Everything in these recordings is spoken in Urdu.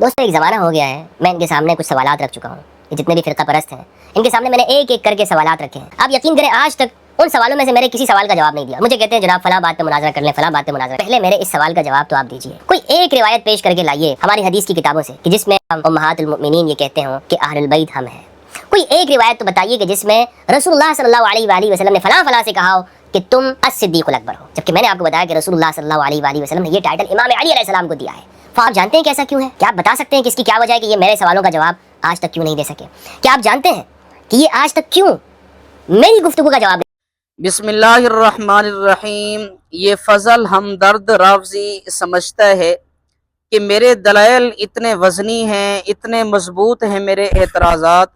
دوستوں ایک زمانہ ہو گیا ہے، میں ان کے سامنے کچھ سوالات رکھ چکا ہوں. یہ جتنے بھی فرقہ پرست ہیں ان کے سامنے میں نے ایک ایک کر کے سوالات رکھے ہیں. آپ یقین کریں آج تک ان سوالوں میں سے میرے کسی سوال کا جواب نہیں دیا. مجھے کہتے ہیں جناب فلاں بات پہ مناظرہ کر لیں، فلاں بات پہ مناظرہ. پہلے میرے اس سوال کا جواب تو آپ دیجئے. کوئی ایک روایت پیش کر کے لائیے ہماری حدیث کی کتابوں سے کہ جس میں امہات المؤمنین یہ کہتے ہوں کہ اہل البیت ہم ہیں. کوئی ایک روایت تو بتائیے کہ جس میں رسول اللہ صلی اللہ علیہ وآلہ وسلم نے فلاں فلاں سے کہا ہو کہ تم الصدیق الاکبر ہو، جبکہ میں نے آپ کو بتایا کہ رسول اللہ صلی اللہ علیہ وآلہ وسلم نے یہ ٹائٹل امام علی علیہ السلام کو دیا ہے. تو آپ جانتے ہیں کہ ایسا کیوں ہے؟ کیا آپ بتا سکتے ہیں کہ اس کی کیا وجہ ہے کہ یہ میرے سوالوں کا جواب آج تک کیوں نہیں دے سکے؟ کیا آپ جانتے ہیں کہ یہ آج تک کیوں میری گفتگو کا جواب نہیں؟ بسم اللہ الرحمن الرحیم. یہ فضل ہمدرد رافضی سمجھتا ہے کہ میرے دلائل اتنے وزنی ہیں، اتنے مضبوط ہیں میرے اعتراضات،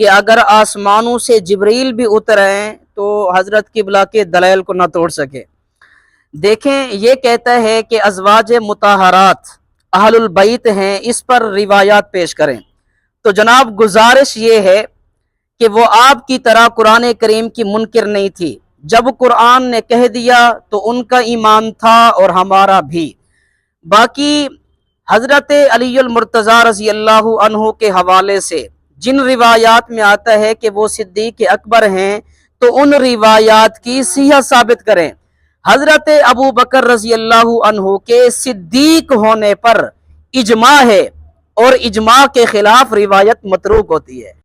کہ اگر آسمانوں سے جبریل بھی اتریں تو حضرت قبلہ کے دلائل کو نہ توڑ سکے. دیکھیں، یہ کہتا ہے کہ ازواج مطہرات اہل البیت ہیں، اس پر روایات پیش کریں. تو جناب گزارش یہ ہے کہ وہ آپ کی طرح قرآن کریم کی منکر نہیں تھی. جب قرآن نے کہہ دیا تو ان کا ایمان تھا اور ہمارا بھی. باقی حضرت علی المرتضیٰ رضی اللہ عنہ کے حوالے سے جن روایات میں آتا ہے کہ وہ صدیق اکبر ہیں تو ان روایات کی صحت ثابت کریں. حضرت ابو بکر رضی اللہ عنہ کے صدیق ہونے پر اجماع ہے اور اجماع کے خلاف روایت متروک ہوتی ہے.